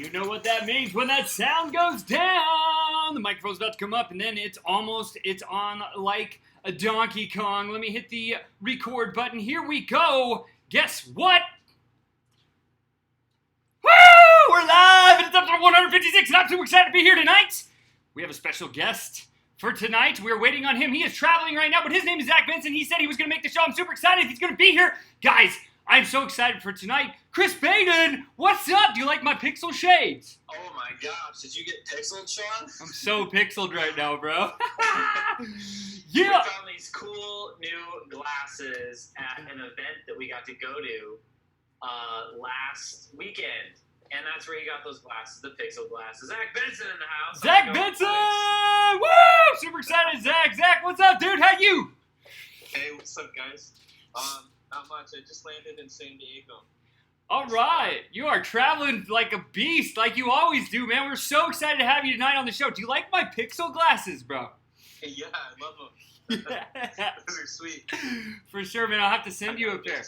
You know what that means when that sound goes down. The microphone's about to come up, and then it's on like a Donkey Kong. Let me hit the record button. Here we go. Guess what? Woo! We're live, and it's episode 156, and I'm super excited to be here tonight. We have a special guest for tonight. We're waiting on him. He is traveling right now, but his name is Zach Benson. He said he was going to make the show. I'm super excited he's going to be here. Guys, I'm so excited for tonight. Chris Baden, what's up? Do you like my pixel shades? Oh my gosh, did you get pixeled, Sean? I'm so pixeled right now, bro. We Yeah. found these cool new glasses at an event that we got to go to last weekend. And that's where you got those glasses, the pixel glasses. Zach Benson in the house. Zach Benson! Woo! Super excited, Zach. Zach, what's up, dude? How you? Hey, what's up, guys? Not much. I just landed in San Diego. All right. You are traveling like a beast, like you always do, man. We're so excited to have you tonight on the show. Do you like my pixel glasses, bro? Yeah, I love them. Yeah. Those are sweet. For sure, man. I'll have to send you a pair.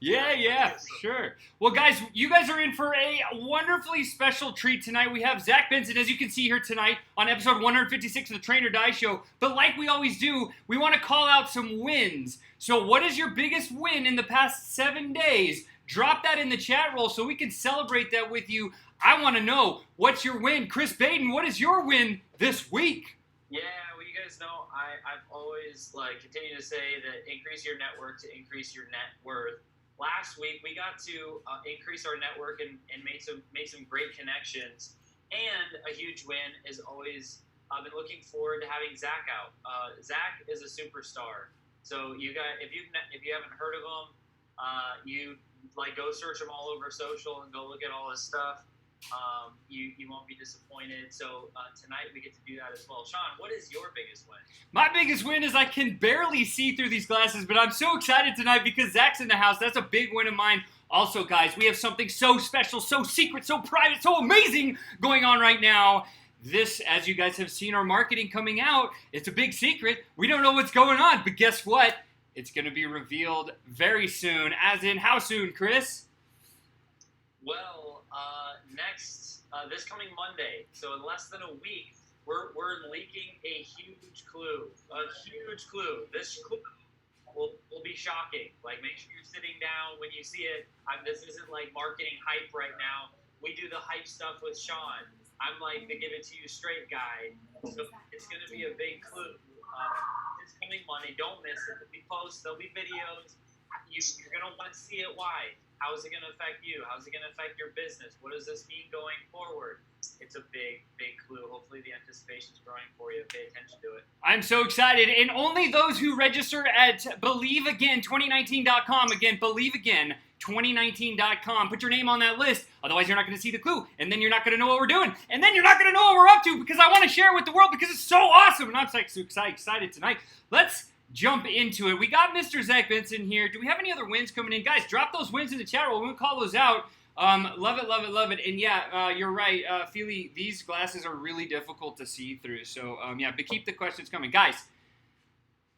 Yeah, Yeah, for sure. Well, guys, you guys are in for a wonderfully special treat tonight. We have Zach Benson, as you can see here tonight, on episode 156 of the Train or Die Show. But like we always do, we want to call out some wins. So what is your biggest win in the past 7 days? Drop that in the chat roll so we can celebrate that with you. I want to know, what's your win? Chris Baden, what is your win this week? Yeah, well, you guys know I've always continued to say that increase your network to increase your net worth. Last week we got to increase our network and make some great connections. And a huge win is always I've been looking forward to having Zach out. Zach is a superstar. So you guys, if you haven't heard of him, you go search him all over social and go look at all his stuff. You won't be disappointed. So tonight we get to do that as well. Sean, what is your biggest win? My biggest win is I can barely see through these glasses, but I'm so excited tonight because Zach's in the house. That's a big win of mine. Also, guys, we have something so special, so secret, so private, so amazing going on right now. This, as you guys have seen our marketing coming out, it's a big secret. We don't know what's going on, but guess what? It's going to be revealed very soon. As in, how soon, Chris? Well, this coming Monday, so in less than a week, we're leaking a huge clue. A huge clue. This clue will be shocking. Make sure you're sitting down when you see it. This isn't marketing hype right now. We do the hype stuff with Sean. I'm the give it to you straight guy. So it's going to be a big clue. This coming Monday, don't miss it. There'll be posts, there'll be videos. You're going to want to see it. Why? How is it going to affect you? How is it going to affect your business? What does this mean going forward? It's a big, big clue. Hopefully the anticipation is growing for you. Pay attention to it. I'm so excited. And only those who register at believeagain2019.com, again, believeagain2019.com, put your name on that list. Otherwise, you're not going to see the clue. And then you're not going to know what we're doing. And then you're not going to know what we're up to because I want to share it with the world because it's so awesome. And I'm so excited tonight. Let's jump into it. We got Mr. Zach Benson here. Do we have any other wins coming in? Guys, drop those wins in the chat roll. We'll call those out. Love it, love it, love it. And yeah, you're right, Feely, these glasses are really difficult to see through. So yeah, but keep the questions coming. Guys,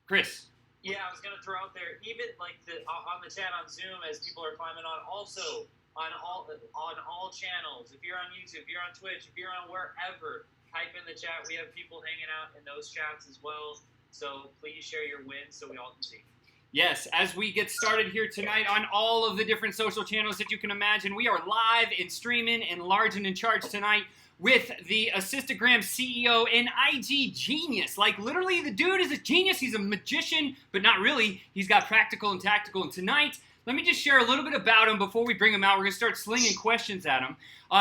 Chris. Yeah, I was going to throw out there, even on the chat on Zoom as people are climbing on, also on all channels. If you're on YouTube, if you're on Twitch, if you're on wherever, type in the chat. We have people hanging out in those chats as well. So please share your wins so we all can see. Yes, as we get started here tonight on all of the different social channels that you can imagine, we are live and streaming and large and in charge tonight with the Assistagram CEO and IG genius. Literally, the dude is a genius. He's a magician, but not really. He's got practical and tactical. And tonight, let me just share a little bit about him before we bring him out. We're going to start slinging questions at him.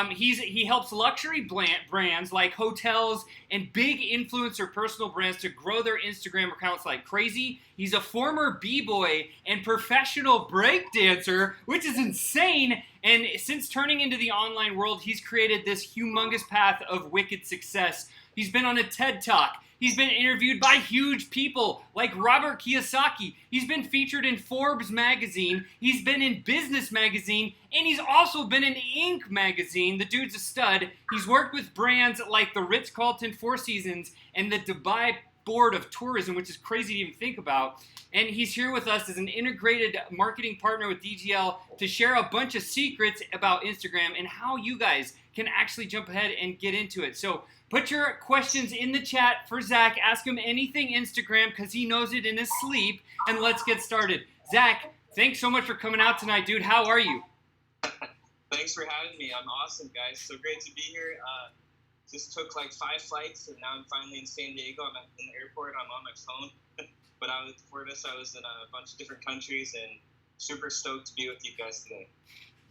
He helps luxury brands like hotels and big influencer personal brands to grow their Instagram accounts like crazy. He's a former b-boy and professional breakdancer, which is insane. And since turning into the online world, he's created this humongous path of wicked success. He's been on a TED Talk. He's been interviewed by huge people like Robert Kiyosaki. He's been featured in Forbes magazine. He's been in Business magazine. And he's also been in Inc. magazine. The dude's a stud. He's worked with brands like the Ritz-Carlton Four Seasons and the Dubai Board of Tourism, which is crazy to even think about. And he's here with us as an integrated marketing partner with DGL to share a bunch of secrets about Instagram and how you guys can actually jump ahead and get into it. So put your questions in the chat for Zach. Ask him anything Instagram because he knows it in his sleep. And let's get started. Zach, thanks so much for coming out tonight, dude. How are you? Thanks for having me. I'm awesome, guys. So great to be here. Just took like 5 flights, and now I'm finally in San Diego. I'm in the airport. I'm on my phone. But before this, I was in a bunch of different countries, and super stoked to be with you guys today.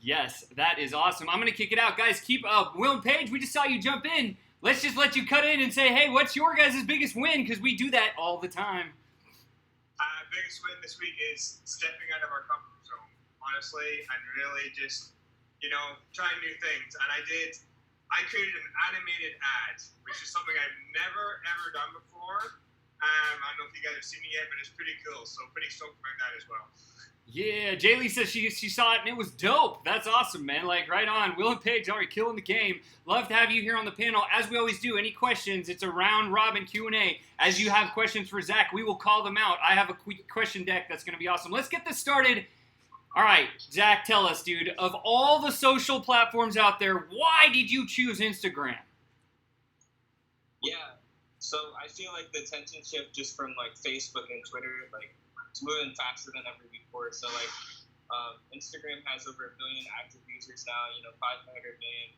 Yes, that is awesome. I'm going to kick it out. Guys, keep up. Will and Paige, we just saw you jump in. Let's just let you cut in and say, hey, what's your guys' biggest win? Because we do that all the time. Biggest win this week is stepping out of our comfort zone, honestly, and really just, trying new things. And I created an animated ad, which is something I've never, ever done before. I don't know if you guys have seen it yet, but it's pretty cool. So pretty stoked about that as well. Yeah, Jaylee says she saw it and it was dope. That's awesome, man. Like, right on. Will and Paige already killing the game. Love to have you here on the panel. As we always do, any questions, it's a round robin Q&A. As you have questions for Zach, we will call them out. I have a quick question deck that's going to be awesome. Let's get this started. All right, Zach, tell us, dude, of all the social platforms out there, why did you choose Instagram? Yeah, so I feel like the attention shift just from like Facebook and Twitter, like it's moving faster than ever before. So like Instagram has over 1 billion active users now, 500 million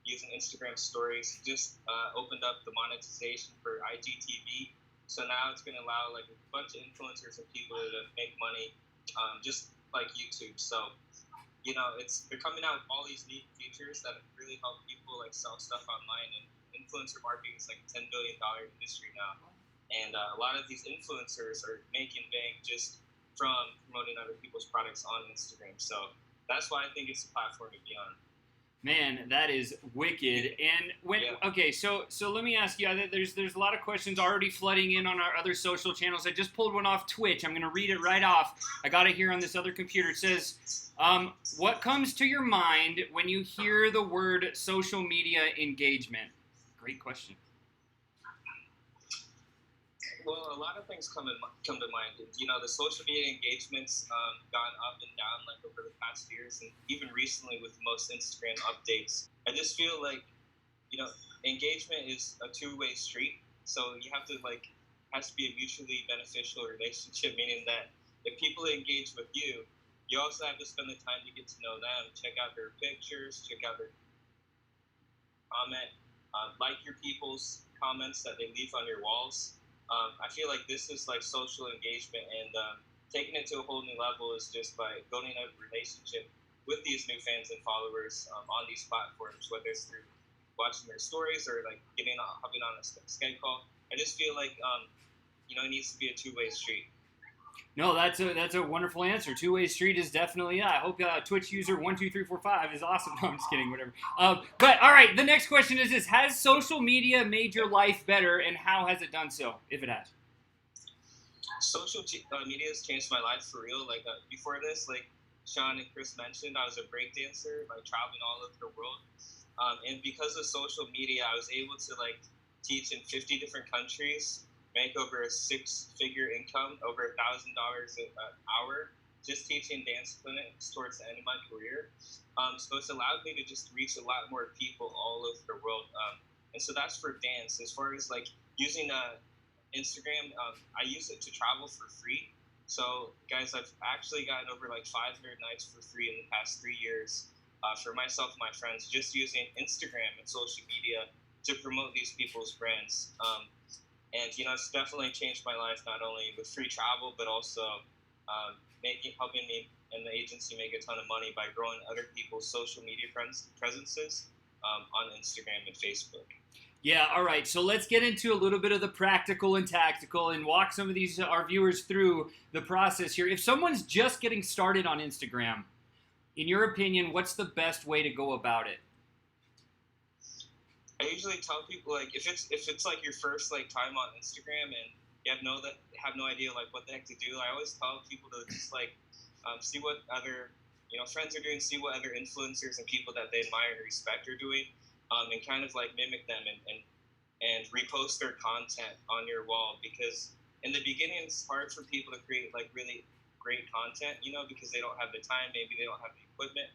using Instagram stories. Just opened up the monetization for IGTV. So now it's going to allow like a bunch of influencers and people to make money just like YouTube. So, they're coming out with all these neat features that really help people like sell stuff online, and influencer marketing is like a $10 billion industry now. And a lot of these influencers are making bank just from promoting other people's products on Instagram. So that's why I think it's a platform to be on. Man, that is wicked. And okay, so let me ask you. There's a lot of questions already flooding in on our other social channels. I just pulled one off Twitch. I'm going to read it right off. I got it here on this other computer. It says, "What comes to your mind when you hear the word social media engagement?" Great question. Well, a lot of things come to mind. The social media engagement's gone up and down like over the past years, and even recently with most Instagram updates. I just feel like, engagement is a two-way street. So you have to has to be a mutually beneficial relationship, meaning that if people engage with you, you also have to spend the time to get to know them, check out their pictures, check out their comment, like your people's comments that they leave on your walls. I feel like this is like social engagement, and taking it to a whole new level is just by building a relationship with these new fans and followers on these platforms, whether it's through watching their stories or like hopping on a Skype call. I just feel like it needs to be a two-way street. No, that's a wonderful answer. Two-way street is definitely, I hope Twitch user 12345 is awesome. No, I'm just kidding, whatever. But all right, the next question is this: has social media made your life better, and how has it done so, if it has? Social media has changed my life for real. Like before this, like Sean and Chris mentioned, I was a breakdancer, like traveling all over the world. And because of social media, I was able to teach in 50 different countries, make over a 6-figure income, over $1,000 an hour, just teaching dance clinics towards the end of my career. So it's allowed me to just reach a lot more people all over the world. And so that's for dance. As far as using Instagram, I use it to travel for free. So guys, I've actually gotten over 500 nights for free in the past 3 years for myself and my friends, just using Instagram and social media to promote these people's brands. And it's definitely changed my life, not only with free travel, but also helping me and the agency make a ton of money by growing other people's social media presences on Instagram and Facebook. Yeah, all right. So let's get into a little bit of the practical and tactical and walk some of these our viewers through the process here. If someone's just getting started on Instagram, in your opinion, what's the best way to go about it? I usually tell people if it's your first time on Instagram and you have no idea what the heck to do, I always tell people to just see what other friends are doing, see what other influencers and people that they admire and respect are doing, and kind of mimic them and repost their content on your wall, because in the beginning it's hard for people to create really great content, because they don't have the time, maybe they don't have the equipment,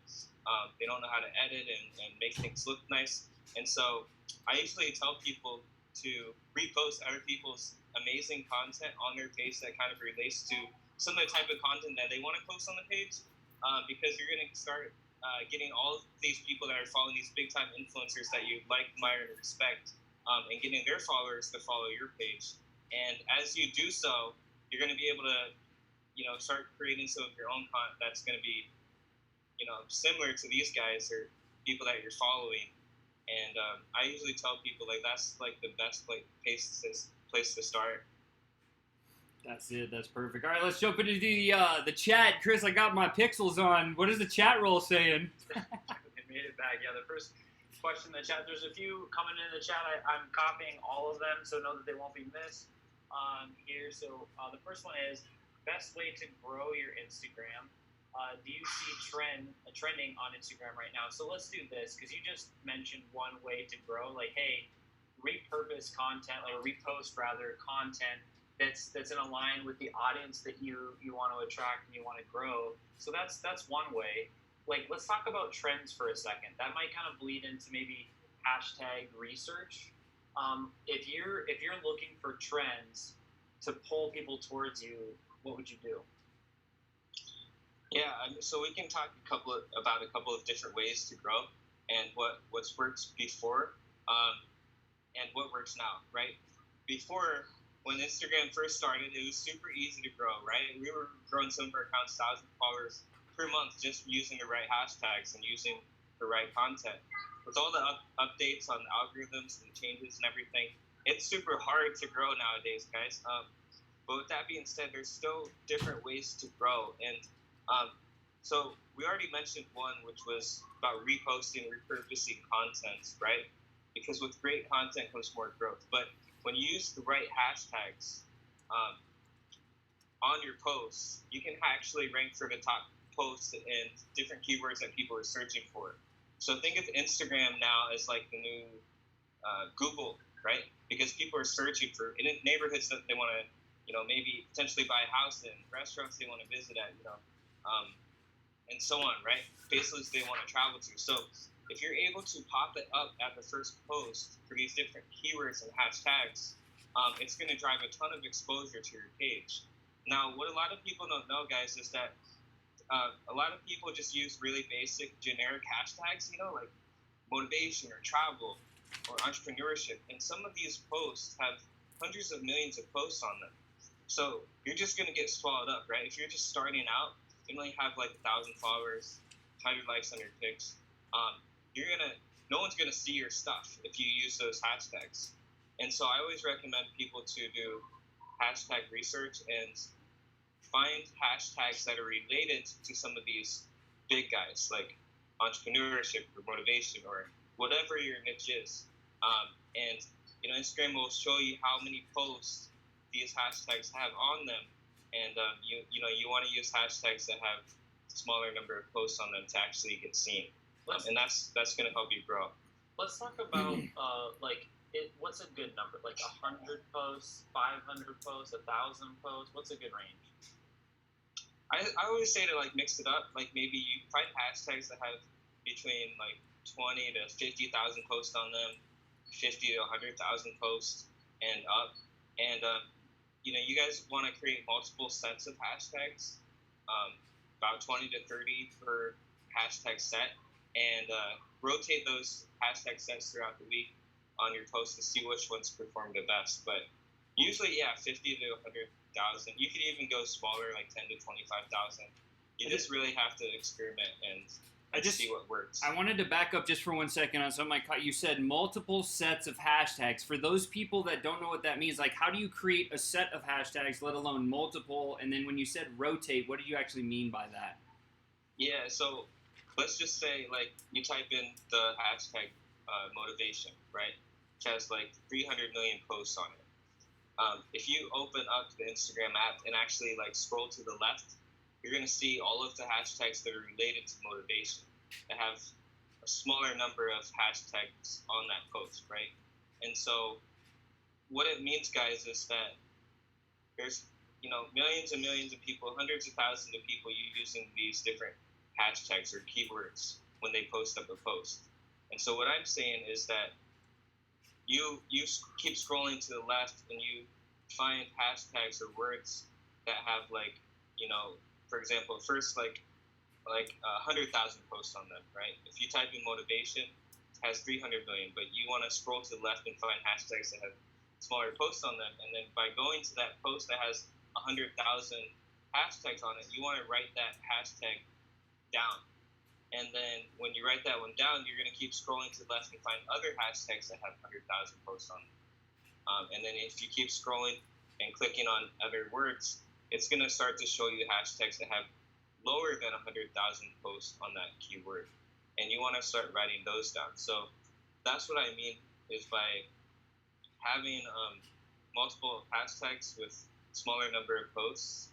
they don't know how to edit and make things look nice. And so I usually tell people to repost other people's amazing content on their page that kind of relates to some of the type of content that they want to post on the page, because you're going to start getting all of these people that are following these big-time influencers that you like, admire, and respect, and getting their followers to follow your page. And as you do so, you're going to be able to, start creating some of your own content that's going to be, similar to these guys or people that you're following. And I usually tell people that's the best place to start. That's it. That's perfect. All right, let's jump into the chat. Chris, I got my pixels on. What is the chat roll saying? They made it back. Yeah, the first question in the chat. There's a few coming in the chat. I'm copying all of them, so know that they won't be missed here. So the first one is best way to grow your Instagram. Do you see trending on Instagram right now? So let's do this, because you just mentioned one way to grow. Like, hey, repurpose content, or repost rather content that's in line with the audience that you want to attract and you want to grow. So that's one way. Like, let's talk about trends for a second. That might kind of bleed into maybe hashtag research. If you're looking for trends to pull people towards you, what would you do? Yeah, so we can talk about a couple of different ways to grow, and what's worked before, and what works now, right? Before, when Instagram first started, it was super easy to grow, right? We were growing some of our accounts 1,000 followers per month just using the right hashtags and using the right content. With all the updates on the algorithms and changes and everything, it's super hard to grow nowadays, guys. But with that being said, there's still different ways to grow. And so we already mentioned one, which was about reposting, repurposing content, right? Because with great content comes more growth. But when you use the right hashtags on your posts, you can actually rank for the top posts and different keywords that people are searching for. So think of Instagram now as like the new Google, right? Because people are searching for neighborhoods that they want to, maybe potentially buy a house in, restaurants they want to visit at, and so on, right? Places they want to travel to. So if you're able to pop it up at the first post for these different keywords and hashtags, it's going to drive a ton of exposure to your page. Now, what a lot of people don't know, guys, is that a lot of people just use really basic, generic hashtags, like motivation or travel or entrepreneurship. And some of these posts have hundreds of millions of posts on them. So you're just going to get swallowed up, right? If you're just starting out, you only have like 1,000 followers, 100 likes on your pics. No one's gonna see your stuff if you use those hashtags. And so I always recommend people to do hashtag research and find hashtags that are related to some of these big guys, like entrepreneurship or motivation or whatever your niche is. And Instagram will show you how many posts these hashtags have on them. And you want to use hashtags that have a smaller number of posts on them to actually get seen, and that's going to help you grow. Let's talk about what's a good number? Like 100 posts, 500 posts, 1,000 posts. What's a good range? I always say to mix it up. Like maybe you find hashtags that have between 20 to 50,000 posts on them, 50 to 100,000 posts and up, and you guys want to create multiple sets of hashtags, about 20 to 30 per hashtag set, and rotate those hashtag sets throughout the week on your posts to see which ones perform the best. But usually, 50 to 100,000. You could even go smaller, like 10 to 25,000. You just really have to experiment and see what works. I wanted to back up just for 1 second on something you said multiple sets of hashtags. For those people that don't know what that means, how do you create a set of hashtags, let alone multiple? And then when you said rotate, what do you actually mean by that? Yeah, so let's just say you type in the hashtag motivation, right? Which has 300 million posts on it. If you open up the Instagram app and actually scroll to the left, you're going to see all of the hashtags that are related to motivation that have a smaller number of hashtags on that post, right? And so what it means, guys, is that there's millions and millions of people, hundreds of thousands of people using these different hashtags or keywords when they post up a post. And so what I'm saying is that you keep scrolling to the left and you find hashtags or words that have for example, first like 100,000 posts on them, right? If you type in motivation, it has 300 million, but you want to scroll to the left and find hashtags that have smaller posts on them, and then by going to that post that has 100,000 hashtags on it, you want to write that hashtag down. And then when you write that one down, you're going to keep scrolling to the left and find other hashtags that have 100,000 posts on them. And then if you keep scrolling and clicking on other words, it's going to start to show you hashtags that have lower than 100,000 posts on that keyword. And you want to start writing those down. So that's what I mean is by having multiple hashtags with smaller number of posts,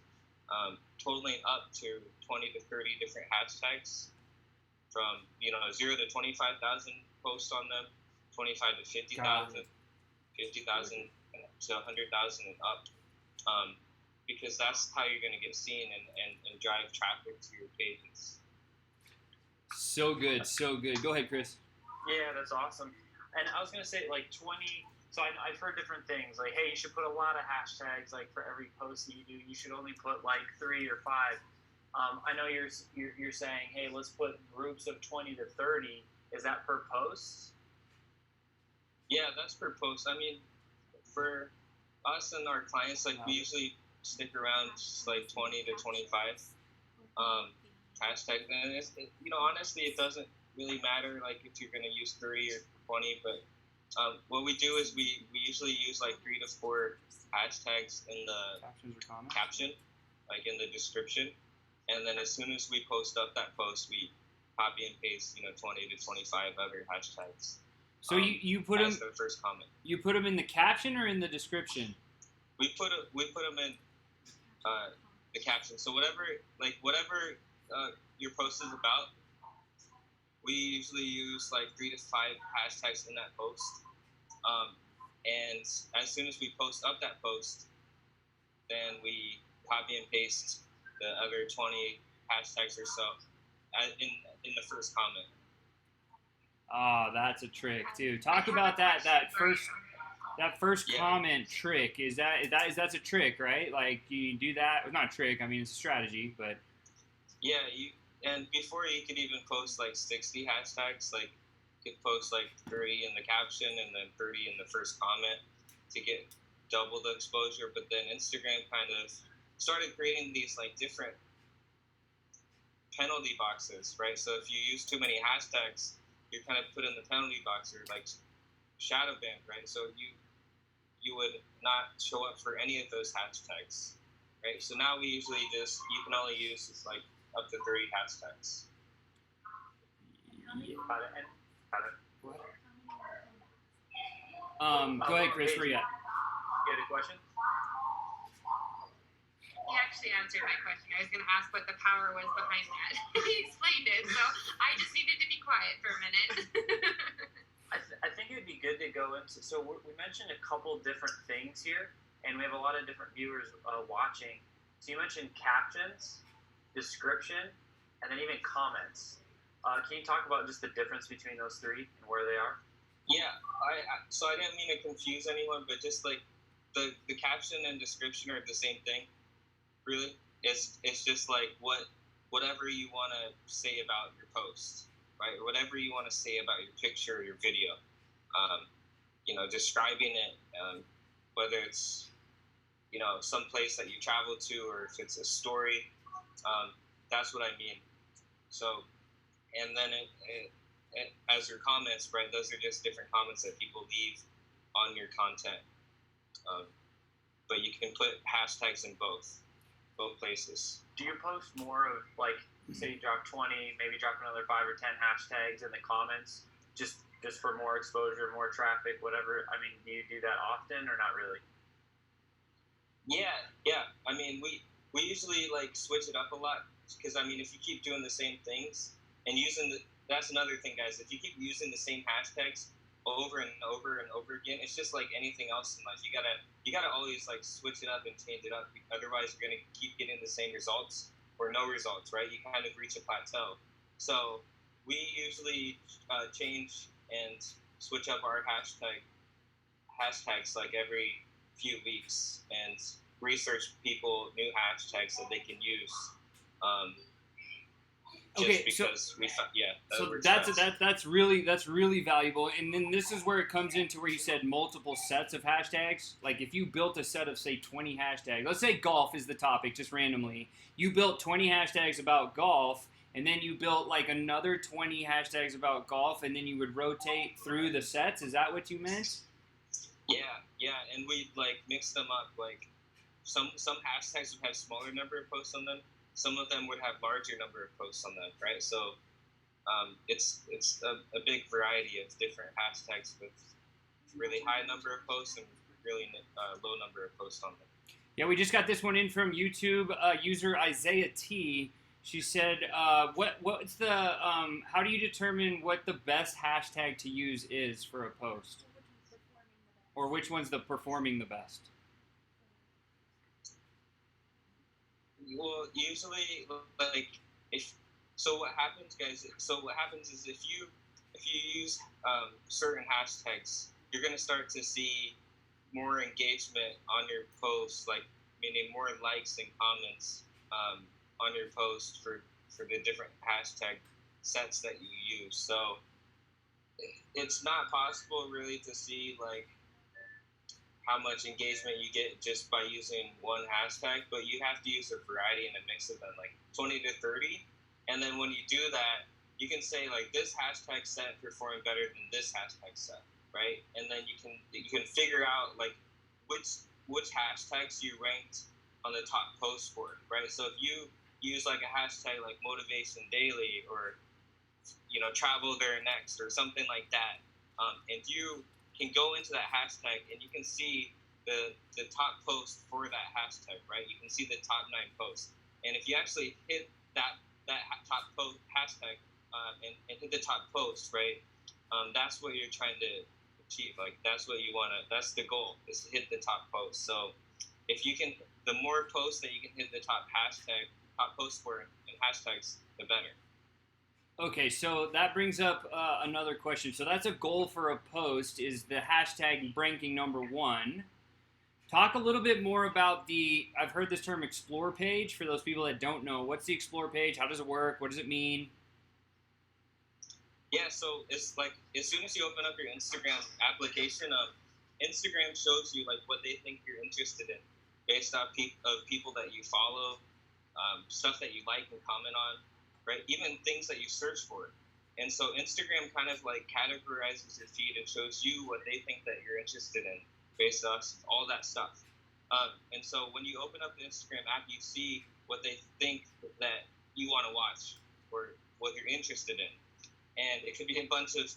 totaling up to 20 to 30 different hashtags from 0 to 25,000 posts on them, 25 to 50,000, 50,000 to 100,000 and up, because that's how you're going to get seen and drive traffic to your pages. So good, so good. Go ahead, Chris. Yeah, that's awesome. And I was going to say, like, 20, so I've heard different things, like, hey, you should put a lot of hashtags, like, for every post that you do. You should only put, like, 3 or 5. I know you're saying, hey, let's put groups of 20 to 30. Is that per post? Yeah, that's per post. I mean, for us and our clients, like, we usually stick around just like 20 to 25 hashtags. And honestly, it doesn't really matter, like, if you're going to use 30 or 20, but what we do is we usually use like 3 to 4 hashtags in the caption, like in the description. And then as soon as we post up that post, we copy and paste, 20 to 25 other hashtags. So you put them. The first comment. You put them in the caption or in the description? We put them in the caption. So whatever your post is about, we usually use like 3 to 5 hashtags in that post. And as soon as we post up that post, then we copy and paste the other 20 hashtags or so in the first comment. Oh, that's a trick, too. Talk about that first comment trick. Is that's a trick, right? Like, you do that. Not a trick. I mean, it's a strategy, but yeah. And before you could even post like 60 hashtags, like you could post like 30 in the caption and then 30 in the first comment to get double the exposure. But then Instagram kind of started creating these like different penalty boxes, right? So if you use too many hashtags, you're kind of put in the penalty box or like shadow banned, right? So you would not show up for any of those hashtags, right? So now we usually you can only use like up to 30 hashtags. Go ahead, Chris. Where you at? You had a question? He actually answered my question. I was going to ask what the power was behind that. He explained it, so I just needed to be quiet for a minute. I think it would be good to go into. So we mentioned a couple different things here, and we have a lot of different viewers watching. So you mentioned captions, description, and then even comments. Can you talk about just the difference between those three and where they are? Yeah, so I didn't mean to confuse anyone, but just like the caption and description are the same thing. Really, it's just like whatever you want to say about your post, right? Or whatever you want to say about your picture or your video, describing it, whether it's some place that you travel to or if it's a story, that's what I mean. So, and then it as your comments, right? Those are just different comments that people leave on your content, but you can put hashtags in both places. Do you post more of, like, say you drop 20, maybe drop another 5 or 10 hashtags in the comments, just for more exposure, more traffic, whatever? I mean, do you do that often or not really? Yeah. I mean, we usually like switch it up a lot because I mean, if you keep doing the same things and that's another thing, guys. If you keep using the same hashtags, over and over and over again. It's just like anything else in life. You gotta always like switch it up and change it up. Otherwise, you're gonna keep getting the same results or no results, right? You kind of reach a plateau. So we usually change and switch up our hashtags like every few weeks and research people new hashtags that they can use. Okay, because we thought, yeah. That's really valuable. And then this is where it comes into where you said multiple sets of hashtags. Like if you built a set of say 20 hashtags, let's say golf is the topic, just randomly. You built 20 hashtags about golf, and then you built like another 20 hashtags about golf, and then you would rotate through the sets. Is that what you meant? Yeah, and we like mix them up. Like some hashtags would have smaller number of posts on them. Some of them would have larger number of posts on them, right? So it's a big variety of different hashtags with really high number of posts and really low number of posts on them. Yeah, we just got this one in from YouTube user Isaiah T. She said, "What's the how do you determine what the best hashtag to use is for a post, or which one's the performing the best?" Well, usually, like what happens, guys? So what happens is if you use certain hashtags, you're gonna start to see more engagement on your posts, like meaning more likes and comments on your post for the different hashtag sets that you use. So it's not possible really to see like how much engagement you get just by using one hashtag, but you have to use a variety and a mix of them, like 20 to 30. And then when you do that, you can say like this hashtag set performed better than this hashtag set, right? And then you can figure out like which hashtags you ranked on the top post for, right? So if you use like a hashtag like motivation daily or travel there next or something like that, and you can go into that hashtag and you can see the top post for that hashtag, right? You can see the top 9 posts, and if you actually hit that top post hashtag and hit the top post, right? That's what you're trying to achieve. Like that's what you want to. That's the goal, is to hit the top post. So if you can, the more posts that you can hit the top post for and hashtags, the better. Okay, so that brings up another question. So that's a goal for a post, is the hashtag ranking number 1. Talk a little bit more about I've heard this term explore page. For those people that don't know, what's the explore page? How does it work? What does it mean? Yeah, so it's like as soon as you open up your Instagram application, Instagram shows you like what they think you're interested in based off of people that you follow, stuff that you like and comment on, right? Even things that you search for. And so Instagram kind of like categorizes your feed and shows you what they think that you're interested in based off all that stuff. And so when you open up the Instagram app, you see what they think that you want to watch or what you're interested in. And it could be a bunch of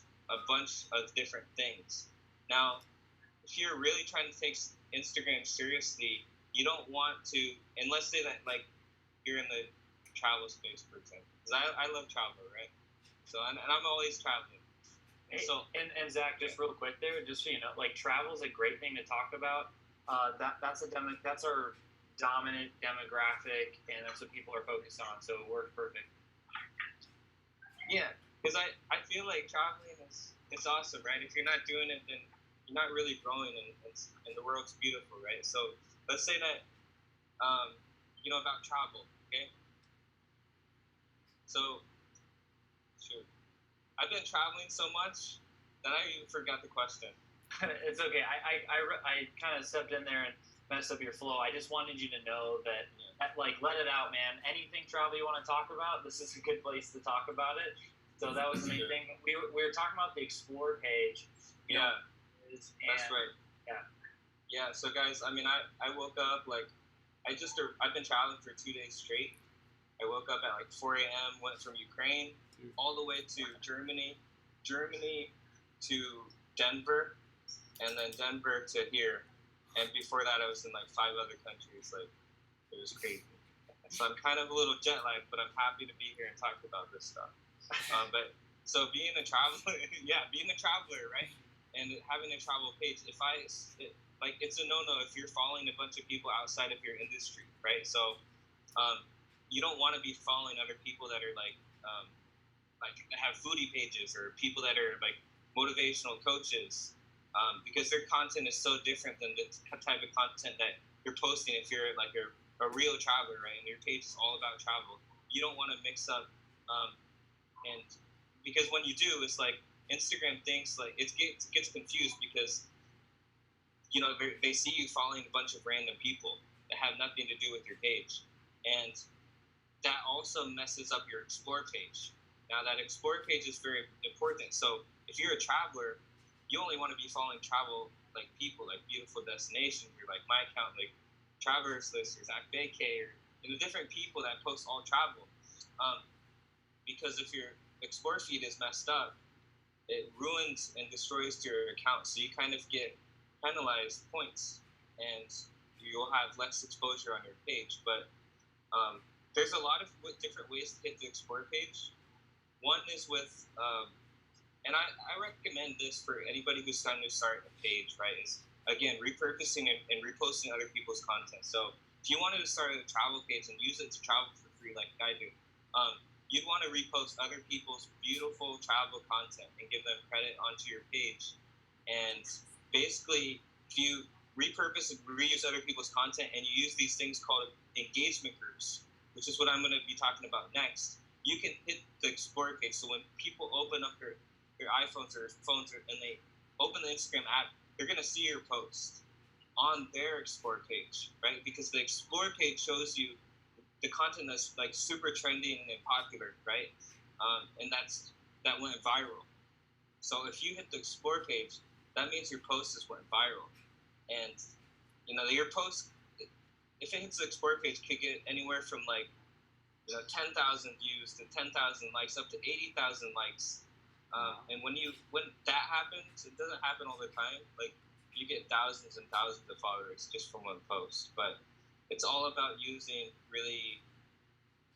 different things. Now, if you're really trying to take Instagram seriously, you don't want to, and let's say that like you're in the travel space, for example, because I love travel, right? So and I'm always traveling. And so and Zach, just real quick there, just so you know, like travel is a great thing to talk about. That's our dominant demographic, and that's what people are focused on. So it works perfect. Yeah, because I feel like traveling it's awesome, right? If you're not doing it, then you're not really growing, and the world's beautiful, right? So let's say that about travel, okay? So, shoot, I've been traveling so much that I even forgot the question. It's okay. I kind of stepped in there and messed up your flow. I just wanted you to know that, like, let it out, man. Anything travel you want to talk about, this is a good place to talk about it. So that was the main thing. We were talking about the Explore page. That's right. Yeah, so guys, I mean, I woke up, like, I've been traveling for 2 days straight. I woke up at like 4 a.m., went from Ukraine all the way to Germany to Denver, and then Denver to here. And before that, I was in like 5 other countries. Like, it was crazy. So I'm kind of a little jet lagged, but I'm happy to be here and talk about this stuff. But so being a traveler, right? and having a travel page, it's a no-no if you're following a bunch of people outside of your industry, right? So you don't want to be following other people that are like have foodie pages or people that are like motivational coaches, because their content is so different than the type of content that you're posting if you're like a real traveler, right? And your page is all about travel. You don't want to mix up, and because when you do, it's like Instagram thinks like it gets confused because they see you following a bunch of random people that have nothing to do with your page, and that also messes up your explore page. Now that explore page is very important. So if you're a traveler, you only want to be following travel like people, like beautiful destinations, or like my account, like Traverse List or Zach Vacay, or different people that post all travel. Because if your explore feed is messed up, it ruins and destroys your account. So you kind of get penalized points, and you'll have less exposure on your page. But there's a lot of different ways to hit the explore page. One is with, and I recommend this for anybody who's trying to start a page, right? Is again repurposing and reposting other people's content. So if you wanted to start a travel page and use it to travel for free, like I do, you'd want to repost other people's beautiful travel content and give them credit onto your page. And basically, if you repurpose and reuse other people's content and you use these things called engagement groups, which is what I'm going to be talking about next, you can hit the explore page. So when people open up their iPhones or phones and they open the Instagram app, they're going to see your post on their explore page, right? Because the explore page shows you the content that's like super trending and popular, right? And that went viral. So if you hit the explore page, that means your post has went viral. And your post, if it hits the explore page, could get anywhere from like 10,000 views to 10,000 likes up to 80,000 likes. And when that happens, it doesn't happen all the time. Like you get thousands and thousands of followers just from one post. But it's all about using really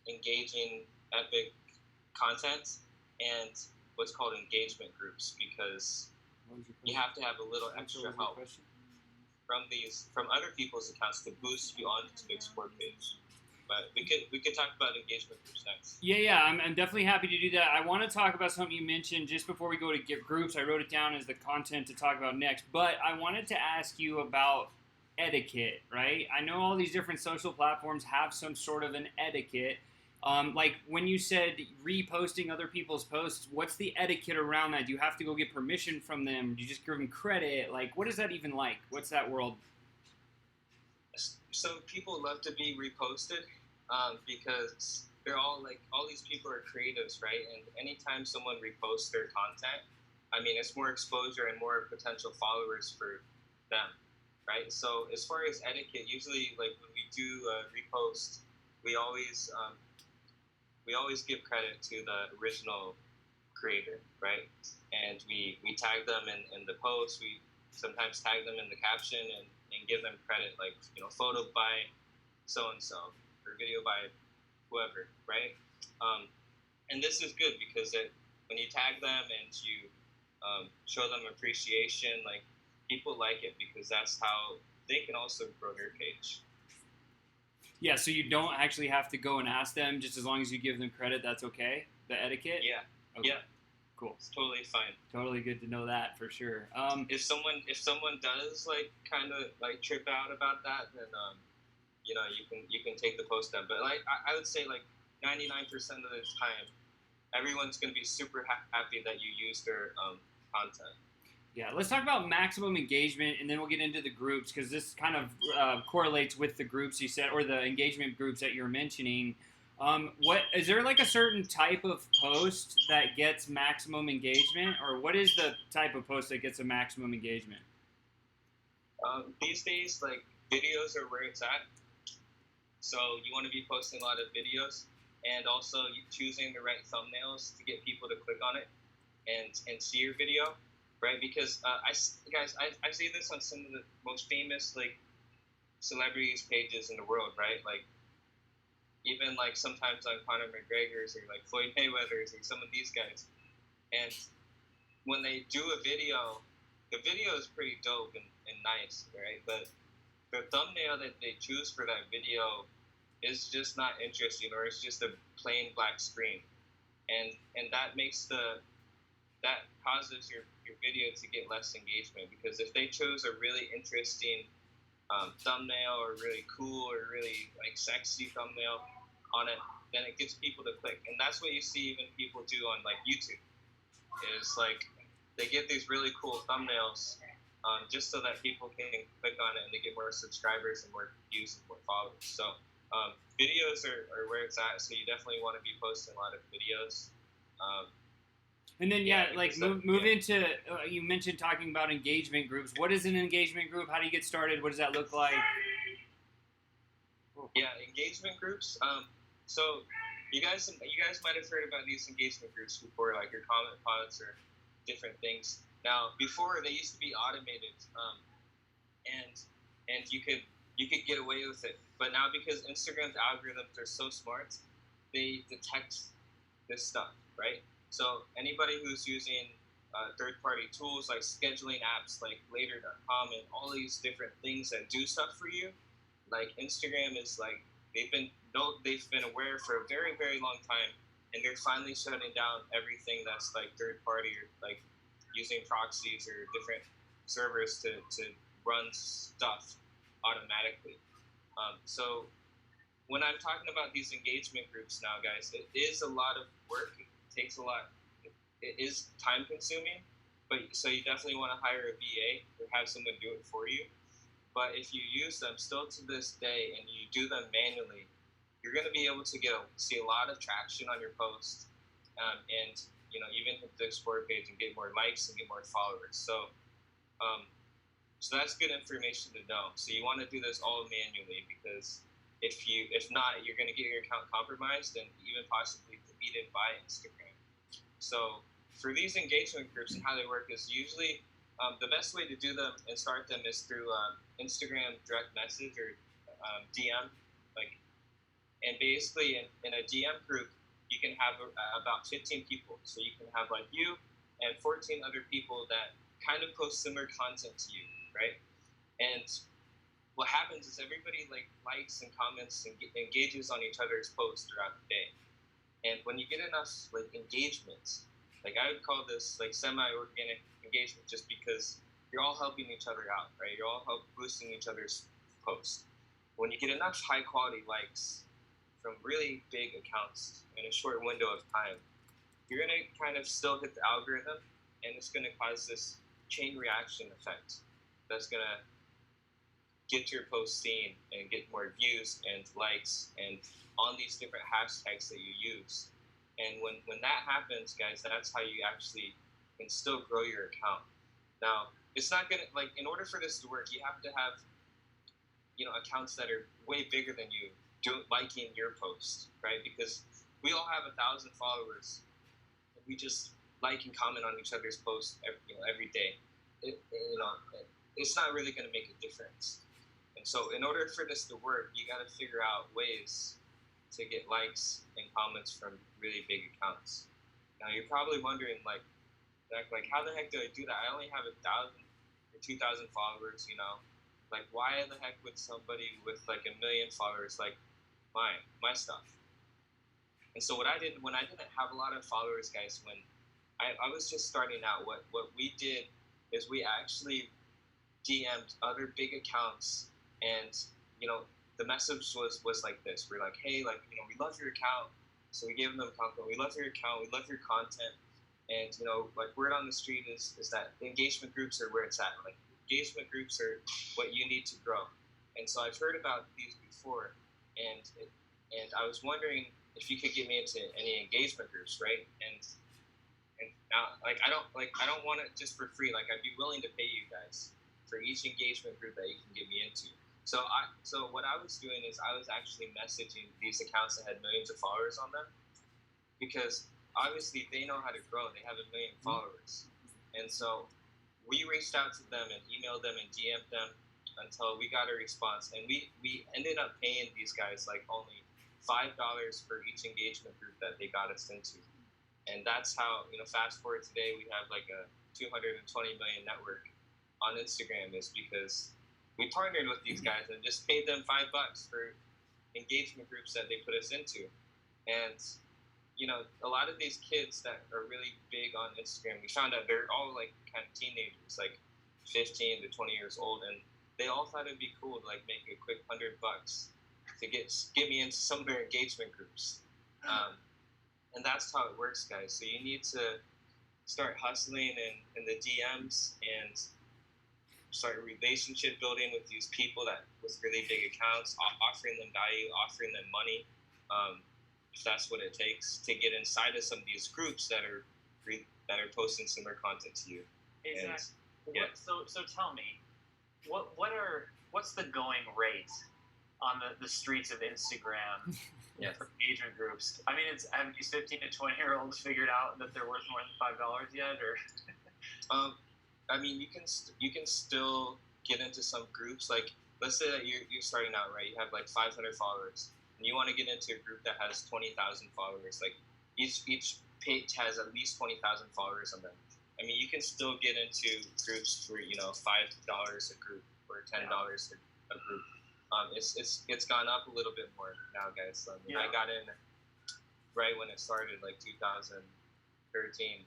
engaging, epic content and what's called engagement groups, because you have to have a little extra help from other people's accounts to boost you onto the explore page. But we could talk about engagement groups next. Yeah, I'm definitely happy to do that. I want to talk about something you mentioned just before we go to get groups. I wrote it down as the content to talk about next, but I wanted to ask you about etiquette, right? I know all these different social platforms have some sort of an etiquette. Like when you said reposting other people's posts, what's the etiquette around that? Do you have to go get permission from them? Do you just give them credit? Like, what is that even like? What's that world? So people love to be reposted because they're all these people are creatives, right? And anytime someone reposts their content, I mean, it's more exposure and more potential followers for them, right? So as far as etiquette, usually like when we do repost, we always give credit to the original creator, right? And we tag them in the post. We sometimes tag them in the caption and give them credit, like photo by so and so or video by whoever, right? And this is good because when you tag them and you show them appreciation, like people like it because that's how they can also grow their page. Yeah, so you don't actually have to go and ask them, just as long as you give them credit, that's okay? The etiquette? Yeah. Okay. Yeah. Cool. It's totally fine. Totally good to know that for sure. If someone does like kind of like trip out about that, then you can take the post down. But like I would say like 99% of the time, everyone's gonna be super happy that you used their content. Yeah, let's talk about maximum engagement, and then we'll get into the groups, because this kind of correlates with the groups you said, or the engagement groups that you're mentioning. What is there like a certain type of post that gets maximum engagement, or what is the type of post that gets a maximum engagement? These days, like videos are where it's at. So you want to be posting a lot of videos, and also choosing the right thumbnails to get people to click on it and see your video. Right, because I see this on some of the most famous like celebrities pages in the world, right? Like even like sometimes on Conor McGregor's or like Floyd Mayweather's or some of these guys, and when they do a video, the video is pretty dope and nice, right? But the thumbnail that they choose for that video is just not interesting, or it's just a plain black screen, and that makes that causes your video to get less engagement, because if they chose a really interesting thumbnail, or really cool, or really like sexy thumbnail on it, then it gets people to click. And that's what you see even people do on like YouTube, is like they get these really cool thumbnails just so that people can click on it and they get more subscribers and more views and more followers. So videos are where it's at, so you definitely want to be posting a lot of videos. And then move into you mentioned talking about engagement groups. What is an engagement group? How do you get started? What does that look like? Yeah, engagement groups. So you guys might have heard about these engagement groups before, like your comment pods or different things. Now, before they used to be automated, and you could get away with it. But now, because Instagram's algorithms are so smart, they detect this stuff, right? So anybody who's using third-party tools like scheduling apps like Later.com and all these different things that do stuff for you, like Instagram is like they've been aware for a very, very long time, and they're finally shutting down everything that's like third-party, or like using proxies or different servers to run stuff automatically. So when I'm talking about these engagement groups now, guys, it is a lot of work. It takes a lot. It is time consuming, but so you definitely want to hire a VA or have someone do it for you. But if you use them still to this day and you do them manually, you're going to be able to see a lot of traction on your post, and even hit the explore page and get more likes and get more followers. So that's good information to know. So you want to do this all manually, because if not, you're going to get your account compromised and even possibly deleted by Instagram. So for these engagement groups and how they work is usually the best way to do them and start them is through Instagram direct message or DM. And basically in a DM group, you can have about 15 people. So you can have like you and 14 other people that kind of post similar content to you, right? And what happens is everybody likes and comments and engages on each other's posts throughout the day. And when you get enough engagement, I would call this semi-organic engagement, just because you're all helping each other out, right? You're all boosting each other's posts. When you get enough high-quality likes from really big accounts in a short window of time, you're going to kind of still hit the algorithm, and it's going to cause this chain reaction effect that's going to get your post seen and get more views and likes and on these different hashtags that you use. And when that happens, guys, that's how you actually can still grow your account. Now, it's not going to, in order for this to work, you have to have, accounts that are way bigger than you liking your post, right? Because we all have 1,000 followers, and we just like and comment on each other's posts every day. It's not really going to make a difference. And so in order for this to work, you got to figure out ways to get likes and comments from really big accounts. Now you're probably wondering, how the heck do I do that? I only have 1,000 or 2,000 followers, why the heck would somebody with 1 million followers like my stuff? And so what I did when I didn't have a lot of followers, guys, when I was just starting out, what we did is we actually DM'd other big accounts, and the message was like this. We're like, hey, we love your account. So we gave them content. We love your account. We love your content. And word on the street is that the engagement groups are where it's at. Engagement groups are what you need to grow. And so I've heard about these before, and I was wondering if you could get me into any engagement groups, right? And now, I don't want it just for free. I'd be willing to pay you guys for each engagement group that you can get me into. So what I was doing is I was actually messaging these accounts that had millions of followers on them, because obviously they know how to grow. They have 1 million followers. And so we reached out to them and emailed them and DM'd them until we got a response. And we ended up paying these guys only $5 for each engagement group that they got us into. And that's how, fast forward today, we have a 220 million network on Instagram is because we partnered with these guys and just paid them $5 for engagement groups that they put us into. And, you know, a lot of these kids that are really big on Instagram, we found out they're all like kind of teenagers, like 15 to 20 years old. And they all thought it'd be cool to like make a quick $100 to get me into some of their engagement groups. And that's how it works, guys. So you need to start hustling in the DMs and start relationship building with these people that with really big accounts, offering them value, offering them money, if that's what it takes to get inside of some of these groups that are posting similar content to you. Exactly. Yeah. So tell me, what's the going rate on the streets of Instagram for engagement groups? I mean, have these 15 to 20-year-olds figured out that they're worth more than $5 yet, or? I mean, you can still get into some groups. Like, let's say that you're starting out, right? You have like 500 followers, and you want to get into a group that has 20,000 followers. Like, each page has at least 20,000 followers on them. I mean, you can still get into groups for, you know, $5 a group or $10 a group. It's gone up a little bit more now, guys. I mean, I got in right when it started, like 2013,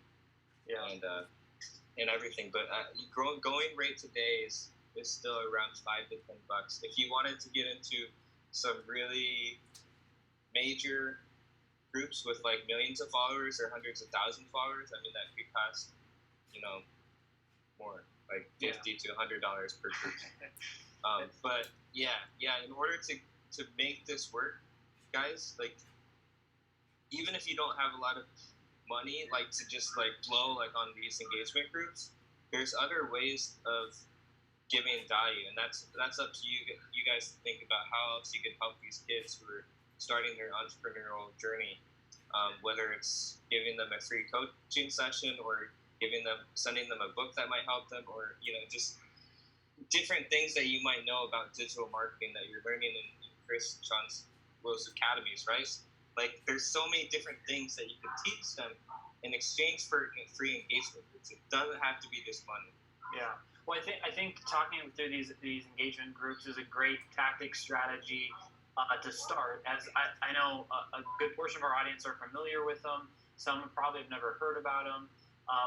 and everything. But going rate today is still around $5 to $10. If you wanted to get into some really major groups with like millions of followers or hundreds of thousands of followers, I mean, that could cost, you know, more, like $50 to $100 per group. But in order to make this work, guys, like, even if you don't have a lot of money, like, to just like blow like on these engagement groups, there's other ways of giving value, and that's up to you guys to think about how else you can help these kids who are starting their entrepreneurial journey, whether it's giving them a free coaching session or sending them a book that might help them, or, you know, just different things that you might know about digital marketing that you're learning in Chris and Sean's Will's academies, right? Like, there's so many different things that you can teach them in exchange for free engagement groups. It doesn't have to be just money. Yeah. Well, I think talking through these engagement groups is a great tactic strategy to start. As I know a good portion of our audience are familiar with them. Some probably have never heard about them.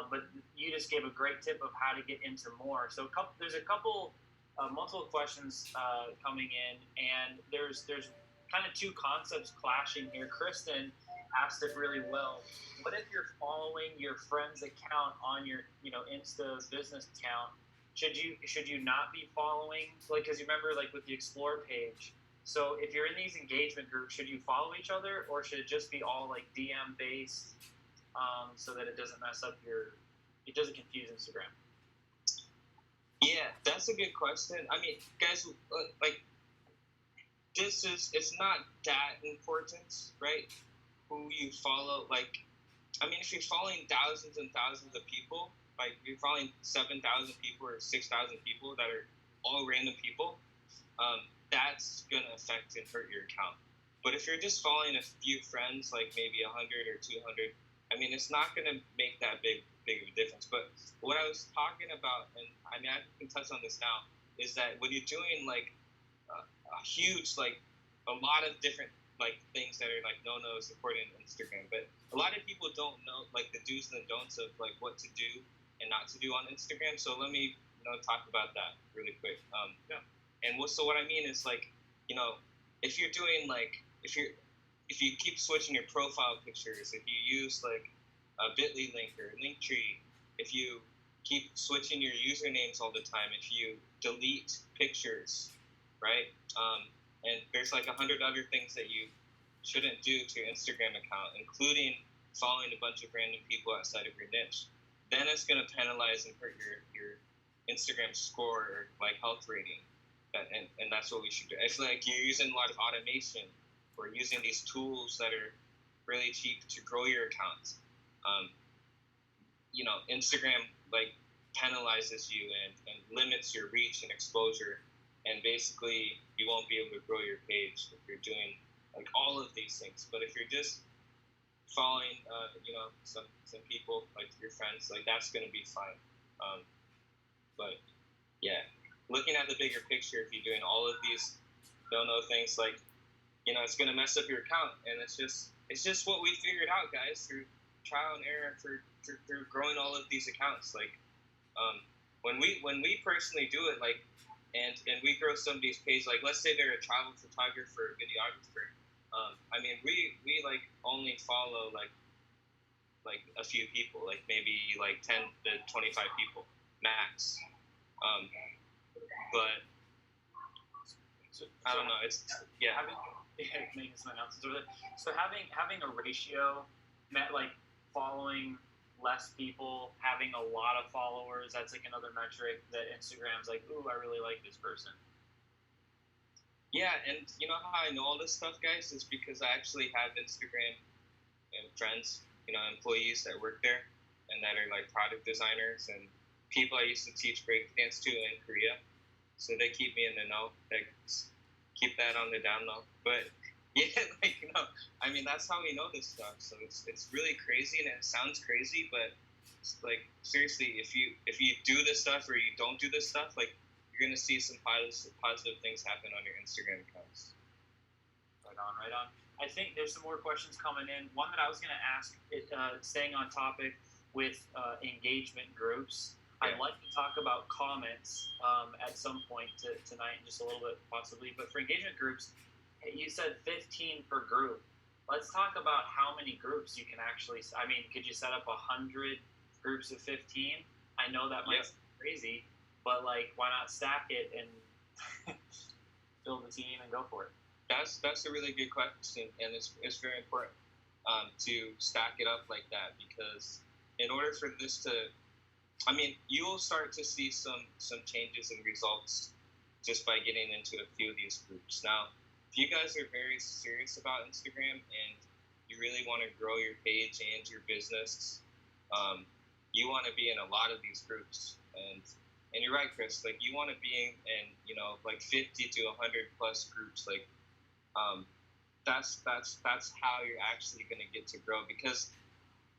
But you just gave a great tip of how to get into more. So there's a couple multiple questions coming in, and there's kind of two concepts clashing here. Kristen asked it really well. What if you're following your friend's account on your, you know, Insta business account? Should you not be following, like, because you remember, like, with the Explore page? So if you're in these engagement groups, should you follow each other, or should it just be all like DM based, so that it doesn't mess up it doesn't confuse Instagram? Yeah, that's a good question. I mean, guys, like, it's not that important, right? Who you follow. Like, I mean, if you're following thousands and thousands of people, like, you're following 7,000 people or 6,000 people that are all random people, that's going to affect and hurt your account. But if you're just following a few friends, like maybe 100 or 200, I mean, it's not going to make that big of a difference. But what I was talking about, and I mean, I can touch on this now, is that when you're doing like a huge, like a lot of different like things that are like no-nos according to Instagram, but a lot of people don't know like the do's and the don'ts of like what to do and not to do on Instagram. So let me, you know, talk about that really quick. And so what I mean is, like, you know, if you're doing like if you keep switching your profile pictures, if you use like a Bitly link or Linktree, if you keep switching your usernames all the time, if you delete pictures, right? And there's like 100 other things that you shouldn't do to your Instagram account, including following a bunch of random people outside of your niche, then it's going to penalize and hurt your Instagram score or like health rating. And that's what we should do. It's like you're using a lot of automation or using these tools that are really cheap to grow your accounts. You know, Instagram like penalizes you and limits your reach and exposure, and basically you won't be able to grow your page if you're doing like all of these things. But if you're just following, you know, some people like your friends, like that's gonna be fine. But Yeah, looking at the bigger picture, if you're doing all of these no things, like, it's gonna mess up your account, and it's just what we figured out, guys, through trial and error through growing all of these accounts. Like, when we personally do it, like, and we grow somebody's page, like, let's say they're a travel photographer, videographer. I mean, we like only follow like a few people, like maybe like 10 to 25 people max. But I don't know. It's Making some announcements over there. So having a ratio, like following less people, having a lot of followers, that's like another metric that Instagram's like, ooh, I really like this person. Yeah, and you know how I know all this stuff, guys, is because I actually have Instagram friends, employees that work there and that are like product designers and people I used to teach breakdance to in Korea. So they keep me in the know. They keep that on the down low. But yeah, like, I mean, that's how we know this stuff. So it's really crazy, and it sounds crazy, but like, seriously, if you do this stuff or you don't do this stuff, like, you're gonna see some positive things happen on your Instagram accounts. Right on. I think there's some more questions coming in. One that I was gonna ask, staying on topic with engagement groups. Yeah. I'd like to talk about comments at some point tonight, just a little bit possibly. But for engagement groups, you said 15 per group. Let's talk about how many groups you can actually. I mean, could you set up 100 groups of 15? I know that might seem crazy, but like, why not stack it and build a team and go for it? That's a really good question, and it's very important to stack it up like that, because in order for this to, I mean, you will start to see some changes and results just by getting into a few of these groups. Now, if you guys are very serious about Instagram and you really want to grow your page and your business, you want to be in a lot of these groups. And you're right, Chris. Like, you want to be in like 50 to 100 plus groups. Like, that's how you're actually going to get to grow, because